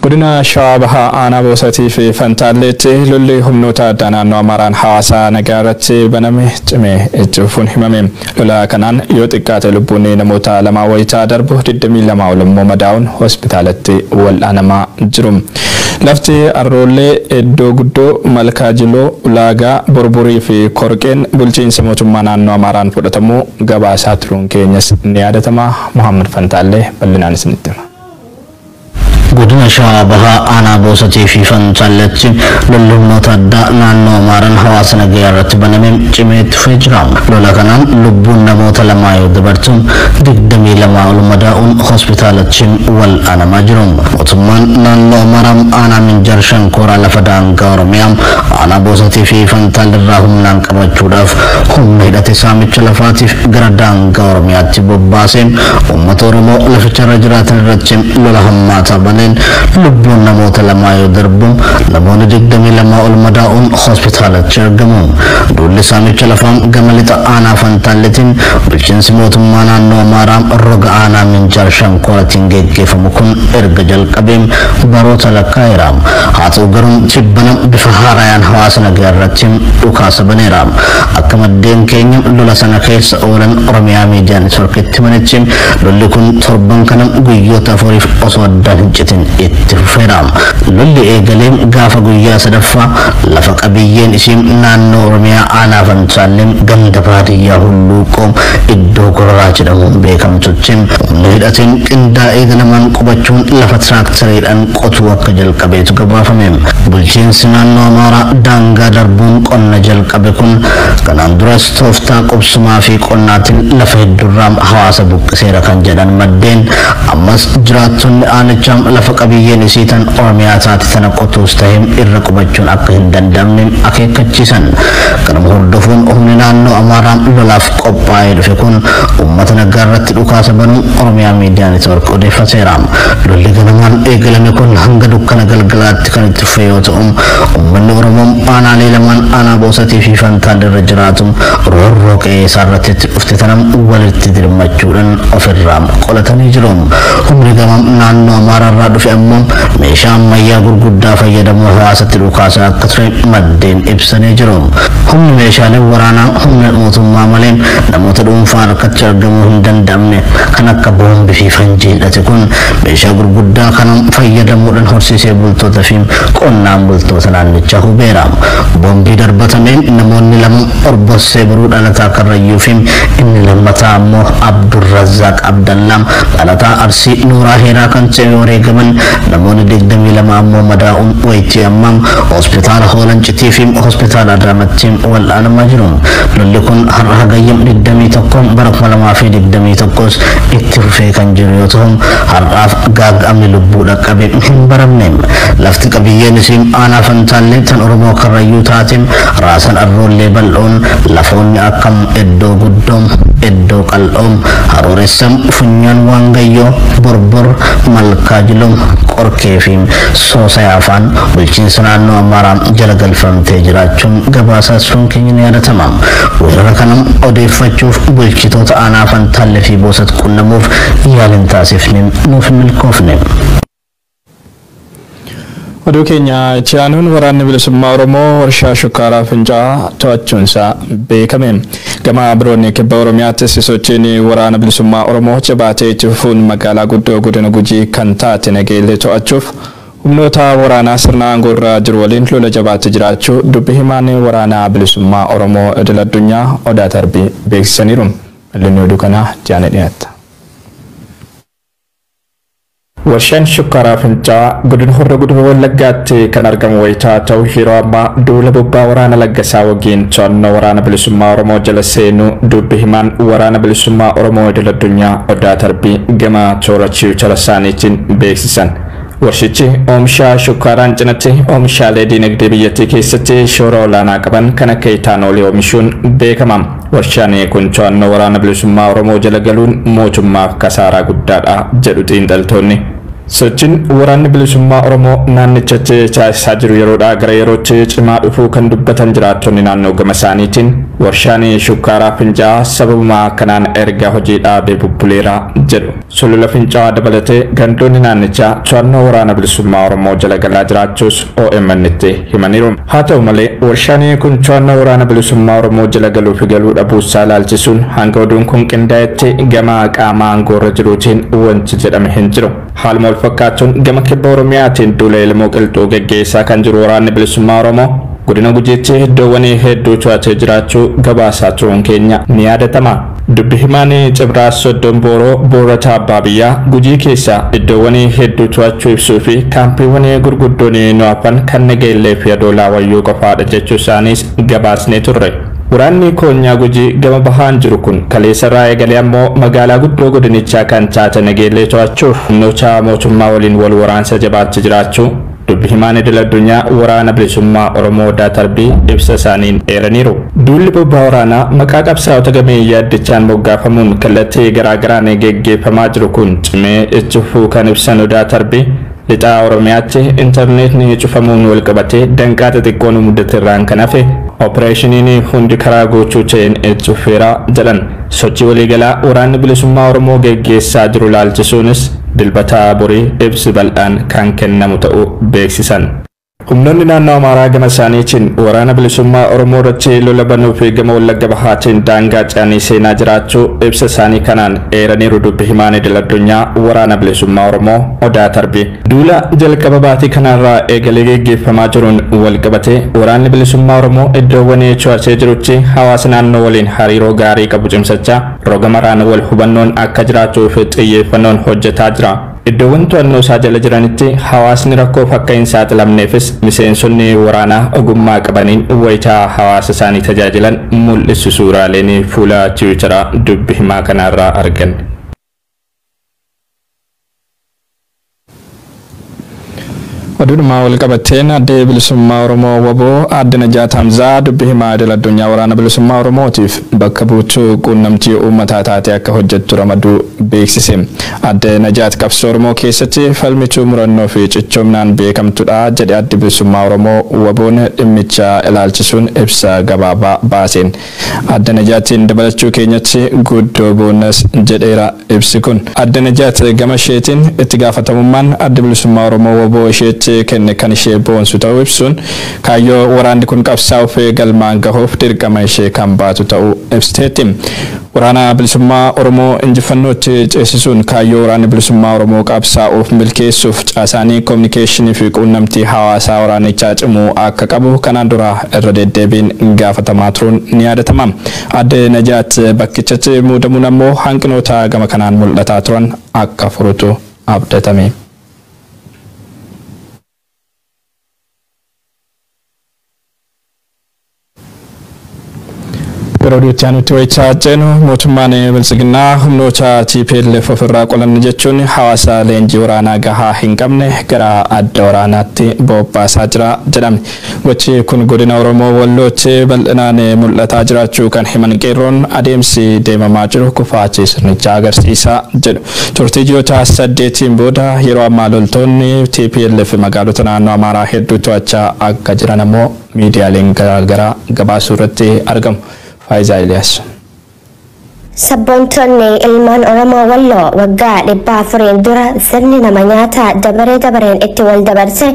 Godina Shawaa Bahaa Aanaa Boosatii fi Fantaalleetti lolli humnoota addaa naannoo Amaaraan hawaasaa nagaa irratti baname cimee itti fufuun himame. Lola kanaan yoo xiqqaate lubbuun namoota lamaa wayitaa darbu 22 ol immoo madaa'uun hospitaalatti wal'aanamaa jiru. Lafti Arroollee, Eddoo Guddoo, Malkaa Jiloo, Ulaagaa, Burburii fi Korqeen bulchiinsa mootummaa naannoo Amaaraan fudhatamuu gabaasaa turuun keenyas ni yaadatama. Muhammad Fantaallee bal'inaan isinitti hima. Godina Shawaa Bahaa Aanaa Boosatii fi Fantaalleetti lolli humnoota addaa naannoo Amaaraan hawaasa nagaa irratti baname cimee itti fufee jira. Lola kanaan lubbuun namoota lamaa yoo dabartu 22 ol madaa'uun hospitaalatti wal'aanamaa jiru. Mootummaan naannoo Amaaraan aanaa Minjaar Shankooraa lafa daangaa Oromiyaa Aanaa Boosatii fi Fantaalleerraa humnaan qabachuudhaaf humna hidhate saamicha lafaatiif gara daangaa Oromiyaatti bobbaasee uummata Oromoo laficharra jiraatan irratti lola hammaataa banee lubbuun namoota lamaa yoo darbu namoonni 22 ol madaa'uun hospitaalatti argamu. Duulli saamicha lafaan gama lixa aanaa Fantaalleetiin bulchiinsi mootummaa naannoo Amaaraa roga aanaa Minjaar Shankooratiin geggeeffamu kun erga jalqabee baroota lakkaa'eera. Haa ta'u garuu tibbana bifa haarayaan hawaasa nagaa irratti dhukaasa baneera. Akka maddeen keenya lola sana keessa oolan Oromiyaa miidiyaa neetworkiitti himanitti lolli kun torban kana guyyoota afuriif osoo addaan hin citin itti fufeera. Lolli eegalee gaafa guyyaa sadaffaa lafa qabiyyeen isii naannoo Oromiyaa aanaa Fantaallee ganda baadiyyaa Hulluuqoo iddoo Gororaa jedhamuun beekamtutti humna hidhateen qindaa'ee ganamaan qubachuun lafa tiraakteriidhaan qotuu akka jalqabeetu gabaafame. Bulchiinsi naannoo Amaaraa daangaa darbuun qonna jalqabe kun kanaan duras tooftaa qubsumaa fi qonnaatiin lafa hedduurraa hawaasa buqqiseera kan jedhan maddeen ammas jiraattonni aanichaa lafa qabiyyeen isii tan Oromiyaa taate tana qotuus ta'ee irra qubachuun akka hin danda'amne akeekkachiisan. Kanuma hordofuun humni naannoo Amaaraa lolaaf qophaa'ee dhufe kun uummata nagaa irratti dhukaasa banuun Oromiyaa miidiyaa neetwork odeeffateera. Lolli ganamaan eegalame kun hanga dukkana galgalaatti kan itti fufe yoo ta'u uummanni Oromoo aanaalee lamaan aanaa Boosatii fi Fantaalleerra jiraatu roorroo qe'ee isaarratti itti dhufte tanam walitti dirmachuudhaan ofirraa qolatanii jiru. Humni gama naannoo Amaaraarraa dhufe ammoo meeshaa ammayyaa gurguddaa fayyadamuun hawaasatti dhukaasa akka ture maddeen ibsanii jiru. Humni meeshaalee waraanaa humna mootummaa malee namoota dhuunfaan harkatti argamuu hin danda'amne kan akka boombii fi fanjii hidhate kun meeshaa gurguddaa kana fayyadamuudhaan horsiisee bultoota fi qonnaan bultoota naannichaa hubeera. Boombii darbatameen namoonni lama Orbossee Biruu dhalataa Karrayyuu fi inni lammataa ammoo Abdurrazzaaq Abdallaa dhalataa Arsii Nuuraa Heeraa kan ta'e wareegaman namoonni 22 ammoo madaa'uun wayitii ammaa hospitaala Hoolancitii fi hospitaala Adaamaatti wal'aanamaa jiru. Lolli kun har'a hagayyam 21 bara 2021 itti fufee kan jiru yoo ta'u har'aaf gaaga'amni lubbuu dhaqqabe hin baramne. Lafti qabiyyeen isii aanaa Fantaallee tan Oromoo Karrayyuu taate raasan Arroollee bal'oon lafoonni akkam Eddoo Guddoo, Eddoo Qal'oo, Harooressam, Funyaan Waangayyoo, Borbor, Malkaa Jiloo, Qorkee fi Soosayaafaan bulchiinsa naannoo Amaaraa jala galfamtee jiraachuun gabaasaa sun keenya ni yaadatama. Weerara kana odeeffachuuf bulchitoota aanaa Fantaallee fi Boosat qunnamuuf yaaliin taasifne nuuf milkoofne. Oduu keenya Chiyaanuun waraanni bilisummaa Oromoo warshaa shukkaaraa Fincaa'aa to'achuunsaa beekame. Gama biroonni kibba Oromiyaatti sochiin waraana bilisummaa Oromoo jabaatee itti fufuun magaalaa guddoo godina Gujii kan taate Nageellee to'achuuf humnoota waraanaa sirna aangoo irra jiru waliin lola jabaatti jiraachuu dubbi himaan waraanaa bilisummaa Oromoo idil addunyaa Odaa Tarbii beeksisaniiru. Mallinni oduu kanaa jaanee dhiyaata. Warshaan shukkaaraa Fincaa'aa godina Horroo Guduruu Wallaggaatti kan argamu wayitaa ta'u yeroo ammaa duula bobbaa waraana Laggasaa wageen to'annoo waraana bilisummaa Oromoo jala seenuu dubbi himaan waraana bilisummaa Oromoo idil addunyaa Odaa Tarbii gama toora Tiwiitara isaaniitiin beeksisan. Warshichi oomisha shukkaaraan cinatti oomishaalee dinagdee biyyattii keessatti shoora olaanaa qaban kan akka itaanoolii oomishuun beekama. Warshaan kun to'annoo waraana bilisummaa Oromoo jala galuun mootummaaf kasaaraa guddaadha jedhu xiinxaltoonni. Sochiin waraanni bilisummaa Oromoo naannichatti taasisaa jiru yeroodhaa gara yerootti cimaa dhufuu kan dubbatan jiraattonni naannoo gama isaaniitiin warshaan shukkaaraa Fincaa'aa sababuma kanaan erga hojii dhaabee bubbuleera jedhu. Sulula Fincaa'aa dabalatee gandoonni naannichaa to'annoo waraana bilisummaa Oromoo jala galaa jiraachuus OMN itti himaniiru. Haa ta'u malee warshaan kun to'annoo waraana bilisummaa Oromoo jala galuu fi galuu dhabuusaa ilaalchisuun hanga oduun kun qindaa'etti gama qaama aangoorra jiruutiin wanti jedhame hin jiru. Haaluma fakkaatuun gama kibba Oromiyaatiin duula ilmoo qilxuu geggeessaa kan jiru waraanni bilisummaa Oromoo godina Gujiitti iddoowwan hedduu to'atee jiraachuu gabaasaa turuun keenya ni yaadatama. Dubbi himaan Cibraas Soddon Booroo Boorata Abbaa Biyyaa Gujii keessaa iddoowwan hedduu to'achuu ibsuu fi kaampiiwwan gurguddoon nu'afan kan nageellee fi adoolaa wayyuu qofaadha jechuu isaaniis gabaasnee turre. Waraanni Koonyaa Gujii gama bahaan jiru kun kaleessarraa eegalee ammoo magaalaa guddoo godinichaa kan taate nageellee to'achuuf humnoota mootummaa waliin wal waraansa jabaatti jiraachuu dubbi himaan idil addunyaa waraana bilisummaa Oromoo Odaa Tarbii ibsa isaaniin eeraniiru. Duulli bobbaa waraanaa maqaa qabsaa'ota gameeyyii addichaan moggaafamuun kallattii garaagaraan geggeeffamaa jiru kun cimee itti fufuu kan ibsan Odaa Tarbii lixa Oromiyaatti intarneetni cufamuun wal qabatee danqaa xixiqqoon mudatirraan kan hafe Opereeshiniin hundi karaa gochuu ta'een itti fufeera jedhan. Sochii waliigalaa waraanni bilisummaa Oromoo geggeessaa jiru ilaalchisuunis dilbata borii ibsi bal'aan kan kennamu ta'uu beeksisan. Humnoonni naannoo Amaaraa gama isaaniitiin waraana bilisummaa Oromoo irratti lola banuu fi gama Wallagga Bahaatiin daangaa ce'anii seenaa jiraachuu ibsa isaanii kanaan eeraniiru. Dubbi himaan idil addunyaa waraana bilisummaa Oromoo Odaa Tarbii duula jalqaba baatii kanarraa eegalee geggeeffamaa jiruun wal qabatee waraanni bilisummaa Oromoo iddoowwan to'atee jirutti hawaasa naannoo waliin hariiroo gaarii qabu cimsachaa roga maraan wal hubannoon akka jiraachuu fi xiyyeeffannoon hojjetaa jira. Iddoowwan to'annoo isaa jala jiranitti hawaasni rakkoof akka hin saaxilamneefis miseensonni waraanaa ogummaa qabaniin wayitaa hawaasa isaanii tajaajilan mul'isu suuraaleen fuula tiwiitaraa dubbi himaa kanarraa argan. Waduudhumaa wal qabateen adde bilisummaa Oromoo waboo adde Najaat Hamzaa dubbi himaa idil addunyaa waraana bilisummaa Oromootiif bakka buutuu quunnamtii uummataa taatee akka hojjettu ramaduu beeksise. Adde Najaat qabsoo Oromoo keessatti falmituu murannoo fi cichoomnaan beekamtudha jedhe adde bilisummaa Oromoo waboon dhimmicha ilaalchisuun ibsa gabaabaa baaseen. Adde Najaatiin dabalachuu keenyatti guddoo boonnas jedheera ibsi kun. Adde Najaat gama isheetiin itti gaafatamummaan adde bilisummaa Oromoo waboo isheetti kenne kan ishee boonsu ta'uu ibsuun kaayyoo waraanni kun qabsaa'uuf galmaan gahuuf dirqama ishee kan baatu ta'uu ibsiteetti. Waraana bilisummaa Oromoo injifannootti ceesisuun kaayyoo waraanni bilisummaa Oromoo qabsaa'uuf milkeessuuf caasaanii kominikeeshinii fi quunnamtii hawaasaa waraanichaa cimuu akka qabu kanaan dura irra deddeebiin gaafatamaa turuun ni yaadatama. Adde Najaat bakkichatti muudamuun ammoo hanqinoota gama kanaan mul'ataa turan akka furutu abdatame. Perodiitiin Tiwaayitaa jennu mootummaan bilisiginaa humnoota TPLF ofirraa qolan jechuun hawaasa leenjii waraanaa gahaa hin qabne gara adda waraanaatti bobbaasaa jira jedhame. Gochi kun godina Oromoo Wallootti bal'inaan mul'ataa jiraachuu kan himan qeerroon adeemsi deemamaa jiru kufaatii sirnichaa agarsiisa jedhu. Turtii ji'oota 8 booda yeroo ammaa loltoonni TPLF magaalota naannoo Amaaraa hedduu to'achaa akka jiran ammoo miidiyaaleen garaagaraa gabaasuu irratti argamu. Faiza Ilyas. Sabboontonni ilmaan Oromoo Walloo waggaa 400 dura sirni nama nyaataa dabareen itti wal dabarse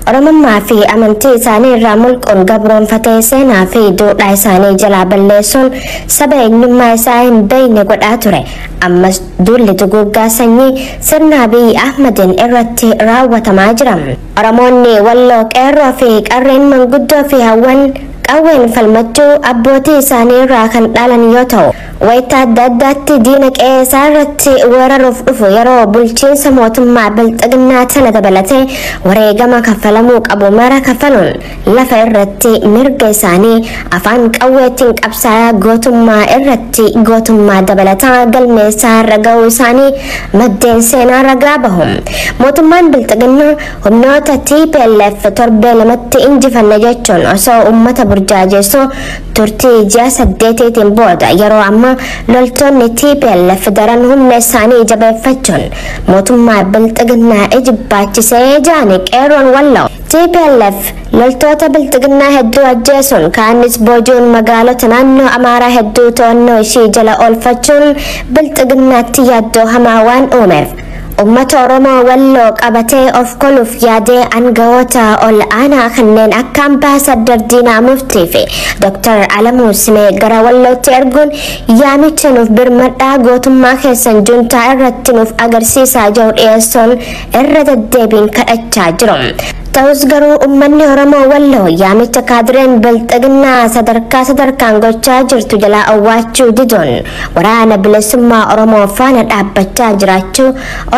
Oromummaa fi amantii isaanii irraa mulquun gabroonfatee seenaa fi duudhaa isaanii jalaa balleessuun saba eenyummaa isaa hin beekne godhaa ture. Ammas duulli duguuggaa sanyii sirna Abiy Ahmadiin irratti raawwatamaa jira. Oromoonni Walloo qeerroo fi qarreen manguddoo fi hawwan qawween falmachuu abbootii isaanii irraa kan dhaalan yoo ta'u wayita adda addaatti diina qe'ee isaa irratti weeraruuf dhufu yeroo bulchiinsa mootummaa bilxiginnaa tana dabalatee wareegama kaffalamuu qabu mara kaffaluun lafa irratti mirga isaanii afaan qawweetiin qabsaa'aa gootummaa irratti gootummaa dabalataa galmeessaa irra ga'uu isaanii maddeen seenaa ragaa bahu. Mootummaan bilxiginnaa humnoota TPLF torbee lamatti injifanne jechuun osoo uummata burjaajessu turtii ji'a 8tiin booda yeroo amma loltoonni TPLF daran humna isaanii jabeeffachuun mootummaa bilxiginnaa ijibbaachisee jaani qeerroon Walloo. TPLF loltoota bilxiginnaa hedduu ajjeesuun kaanis boojuun magaalota naannoo Amaaraa hedduu to'annoo ishii jala oolfachuun bilxiginnaatti yaaddoo hamaa waan uumeef ummata Oromoo Walloo qabatee of koluuf yaadee aangawoota ol aanaa kanneen akka Ambaasaddar Diinaa Muftii fi Dr. Alamuu Simee gara Wallootti erguun yaamicha nuuf birmadhaa gootummaa keessan juntaa irratti nuuf agarsiisaa jiru dhiyeessuun irra deddeebiin kadhachaa jiru. ta'us garuu ummanni Oromoo Walloo yaamicha kaadireen bilxiginnaa sadarkaan gochaa jirtu jalaa awwaachuu diduun waraana bilisummaa Oromoo faana dhaabbachaa jiraachuu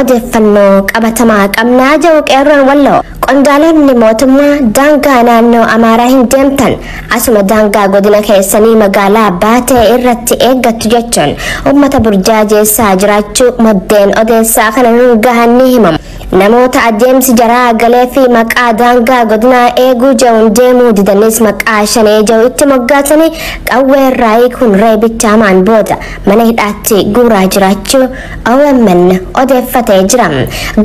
odeeffannoo qabatamaa qabnaa jiru qeerroon Walloo. Qondaalonni mootummaa daangaa naannoo Amaaraa hin deemtan asuma daangaa godina keessanii magaalaa baatee irratti eeggattu jechuun ummata burjaajessaa jiraachuu maddeen odeessaa kana nuun gahan ni himamu. Namoota adeemsi jaraa galee fi maqaa daangaa godinaa eeguu ja'uun deemuu didanis maqaa shanee ja'u itti moggaasanii qawwee irraa kun reebichaamaan booda mana hidhaatti guuraa jiraachuu OMN odeeffatee jira.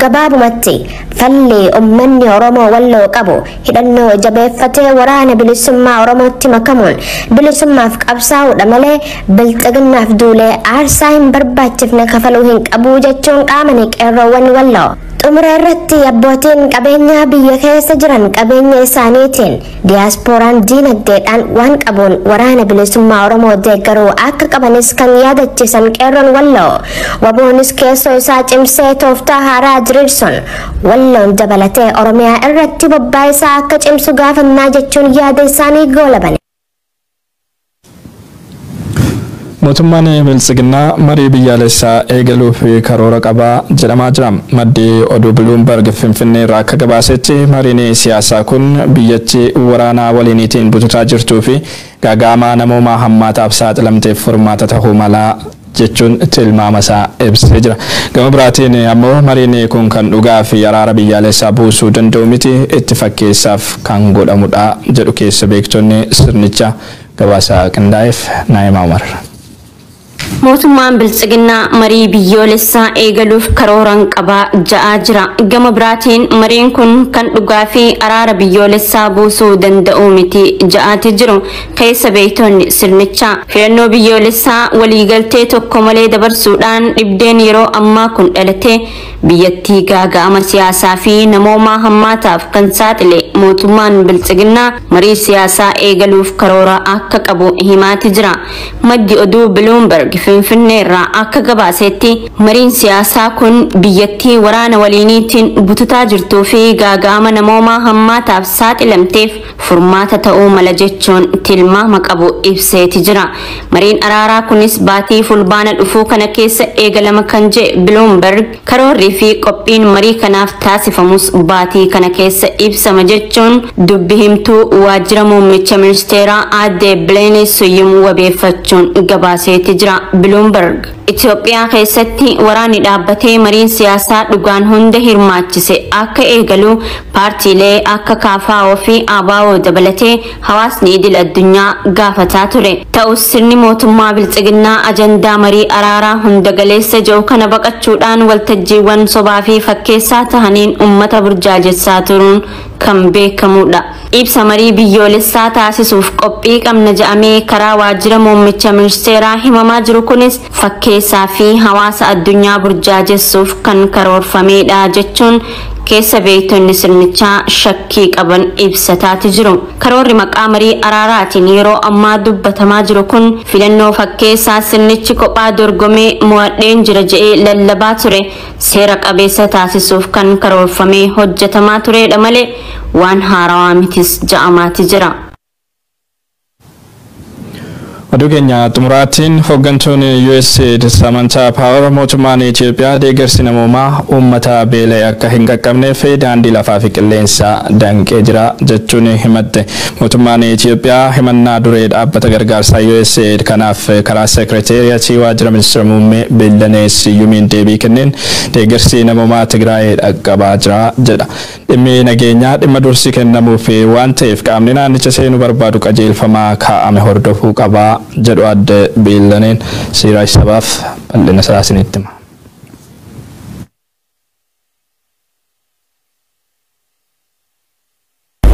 Gabaabumatti falli ummanni Oromoo Walloo qabu hidhannoo jabeeffatee waraana bilisummaa Oromootti makamuun bilisummaaf qabsaa'uudha malee bilxiginnaaf duulee aarsaa hin barbaachifne kafaluu hin qabu jechuun qaamanii qeerroowwan Walloo. Xumura irratti abbootiin qabeenyaa biyya keessa jiran qabeenya isaaniitiin diyaaspooraan diinagdeedhaan waan qabuun waraana bilisummaa Oromoo deeggaruu akka qabanis kan yaadachiisan qeerroon Walloo. Waboonis keessoo isaa cimsee tooftaa haaraa diriirsuun Walloon dabalatee Oromiyaa irratti bobbaa isaa akka cimsu gaafannaa jechuun yaada isaanii goolaban. Mootummaan biltsiginnaa marii biyyaalessaa eegaluuf karoora qabaa jedhamaa jira. Maddi oduu Bloomberg Finfinnee irraa akka gabaasetti mariin siyaasaa kun biyyattii waraanaa waliiniitiin bututaa jirtuu fi gaaga'amaa namoomaa hammaataaf saaxilamteef furmaata ta'uu mala jechuun tilmaama isaa ibsee jira. Gama biraatiin ammoo mariin kun kan dhugaa fi araara biyyaalessaa buusuu danda'u miti itti fakkeessaaf kan godhamudha jedhu keessa beektonni sirnicha. Gabaasa qindaa'eef Naayimaa Umar. Mootummaan biltsiginnaa marii biyyoolessaa eegaluuf karooran qabaa ja'aa jira. Gama biraatiin mariin kun kan dhugaa fi araara biyyoolessaa buusuu danda'u miti ja'aati jiru keessa beektonni sirnichaa. Filannoo biyyoolessaa waliigaltee tokko malee dabarsuudhaan dhibdeen yeroo ammaa kun dhalatee biyyattii gaaga'ama siyaasaa fi namoomaa hammaataaf kan saaxile mootummaan biltsiginnaa marii siyaasaa eegaluuf karoora akka qabu himaati jira. Maddi oduu Bloomberg Finfinnee irraa akka gabaasetti mariin siyaasaa kun biyyattii waraana waliiniitiin bututaa jirtuu fi gaaga'ama namoomaa hammaataaf saaxilamteef furmaata ta'uu mala jechuun tilmaama qabu ibseeti jira. Mariin araaraa kunis baatii fulbaana dhufuu kana keessa eegalama kan jedhe Bloomberg karoorrii fi qophiin marii kanaaf taasifamus baatii kana keessa ibsama jechuun dubbi himtuu waajjira muummicha ministeeraa aadde Bileeni Suyyum wabeeffachuun gabaaseeti jira. Bloomberg Itoophiyaa keessatti waraanni dhaabbatee mariin siyaasaa dhugaan hunda hirmaachise akka eegalu paartiilee akka KFO fi ABO dabalatee hawaasni idil addunyaa gaafataa ture. Ta'us sirni mootummaa biltsiginnaa ajandaa marii araaraa hunda galeessa jiru kana baqachuudhaan waltajjiiwwan sobaa fi fakkeessaa tahaniin ummata burjaajessaa turuun kan beekamudha. Ibsa marii biyyoolessaa taasisuuf qophii qabna jedhamee karaa waajjira muummicha ministeeraa himamaa jiru kunis fakkeessaa fi hawaasa addunyaa burjaajessuuf kan karoorfamedha jechuun keessa beektonni sirnichaa shakkii qaban ibsataati jiru. Karoorri maqaa marii araaraatiin yeroo ammaa dubbatamaa jiru kun filannoo fakkeessaa sirnichi kophaa dorgomee mo'adheen jira jedhee lallabaa ture seera qabeessa taasisuuf kan karoorfamee hojjetamaa turedha malee waan haarawaa mitis ja'amaati jira. Oduu keenya xumuraatiin hooggantoonni USAID samantaa paawar mootummaan Itoophiyaa deeggarsi namoomaa uummata beela'e akka hin qaqqabneef daandii lafaa fi qilleensaa danqee jira jechuun himatte. Mootummaan Itoophiyaa himannaa duree dhaabbata gargaarsaa USAID kanaaf karaa seekreteeriyatii waajjira ministeera muummee Beellanee Siyuumiin deebii kenneen deeggarsi namoomaa Tigraay dhaqqabaa jira jedha. Dhimmi nageenyaa dhimma dursi kennamuuf waan ta'eef qaamni naannicha seenuu barbaadu qajeelfamaa kaa'ame hordofuu qaba jedhu adde Beellaneen Siiraaj sabaaf bal'ina isaasinitti hima.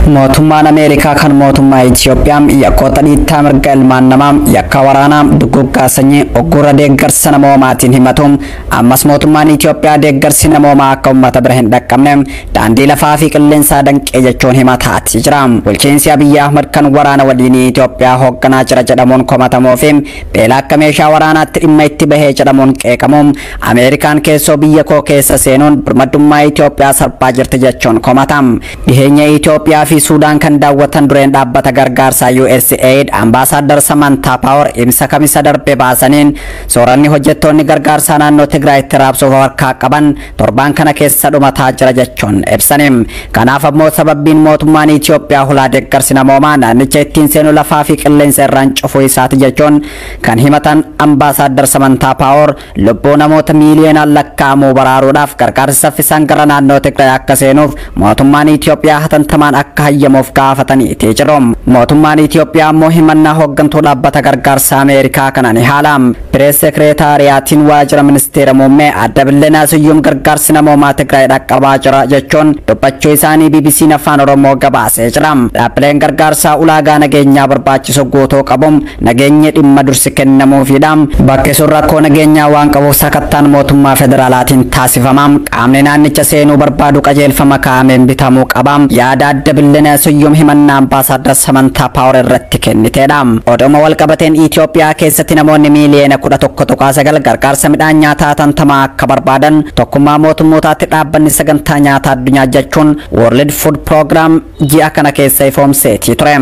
mootummaan Ameerikaa kan mootummaa Itoophiyaa yakkoota dhiittaa mirga ilmaan namaa yakka waraanaa duguggaa sanyii oggura deeggarsa namoomaatiin himatuun ammas mootummaan Itoophiyaa deeggarsi namoomaa akka uummata bira hin dhaqqabne daandii lafaa fi qilleensaa danqee jechuun himataati jira. Bulchiinsi Abiyyi Ahmad kan waraana waliin Itoophiyaa hoogganaa jira jedhamuun komatamuu fi beela akka meeshaa waraanaatti dhimma itti bahee jedhamuun qeeqamuun Ameerikaan keessoo biyya koo keessa seenuun birmadummaa Itoophiyaa salphaa jirti jechuun komatam. Dhiheenya Itoophiyaa fi Suudaan kan daawwatan dureen dhaabbata gargaarsaa USAID ambaasaadar Samantaa Paawar ibsa kamisa darbe baasaniin sooranni hojjettoonni gargaarsaa naannoo Tigraayitti raabsuuf harkaa qaban torbaan kana keessa dhumataa jira jechuun ibsaniim. Kanaaf ammoo sababbiin mootummaan Itoophiyaa hulaa deeggarsi namoomaa naannicha ittiin seenu lafaa fi qilleensa irraan cufuu isaati jechuun kan himatan ambaasaadar Samantaa Paawar lubbuu namoota miiliyoonaan lakkaa'amuu baraaruudhaaf gargaarsi saffisaan gara naannoo Tigraay akka seenuuf mootummaan Itoophiyaa hatantamaan akka hayyamuuf gaafatanii jiru. Mootummaan Itoophiyaa ammoo himannaa hooggantuu dhaabbata gargaarsaa Ameerikaa kanaan haalaam pirees seekreetaariyaatiin waajjira ministeera muummee adde Beellanee Siyuum gargaarsi namoomaa Tigraay dhaqqabaa jira jechuun dubbachuu isaanii BBC'n afaan Oromoo gabaasee jira. Dhaabbileen gargaarsaa ulaagaa nageenyaa barbaachisu guutuu qabuun nageenyi dhimma dursi kennamuufidha. Bakki sun rakkoo nageenyaa waan qabuuf sakattaan mootummaa federaalaatiin taasifama. Qaamni naannicha seenuu barbaadu qajeelfama kaa'ameen bitamuu qaba. Yaada adde Beellanee Siyuum himannaa ambaasaadar Samantaa Paawar irratti kenniteedha. Oduma walqabateen Itoophiyaa keessatti namoonni miiliyoona 11.9 gargaarsa midhaan nyaataa tantamaa akka barbaadan tokkummaa mootummootaatti dhaabbanni sagantaa nyaataa addunyaa jechuun World Food Program ji'a kana keessa ifoomseetii ture.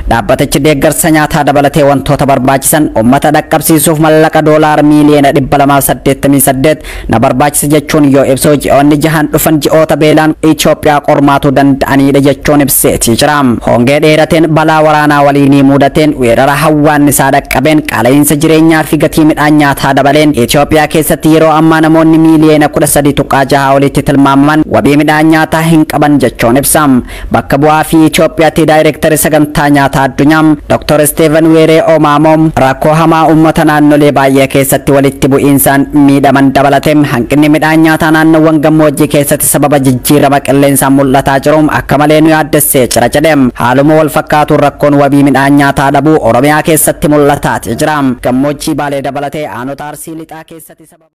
Dhaabbatichi deeggarsa nyaataa dabalatee wantoota barbaachisan uummata dhaqqabsiisuuf mallaqa doolaar miiliyoona 288 na barbaachisa jechuun yoo ibsu ji'oonni jahan dhufan ji'oota beelaan Itoophiyaa qormaatuu danda'anidha jechuun ibseetii jira. Hongee dheerateen balaa waraanaa waliinii mudateen weerara hawwaannisaa dhaqqabeen qaala'insa jireenyaa fi gatii midhaan nyaataa dabaleen Itoophiyaa keessatti yeroo ammaa namoonni miiliyoona 13.6 olitti tilmaamaman wabii midhaan nyaataa hin qaban jechuun ibsam. Bakka bu'aa fi Itoophiyaatti daayireektari sagantaa nyaataa addunyaa Dr. Steven Weeree Omaamoom rakkoo hamaa uummata naannolee baay'ee keessatti walitti bu'iinsaan miidhaman dabalatee hanqinni midhaan nyaataa naannoowwan gammoojjii keessatti sababa jijjiirama qilleensaan mul'ataa jiruun akka malee nu yaaddessee jira jedhem. Haaluma wal fakkaatuun rakkoon wabii midhaan nyaataa dhabuu Oromiyaa keessatti mul'ataa jira. Gammoojjii Baalee dabalatee aanota Arsii lixaa keessatti sababa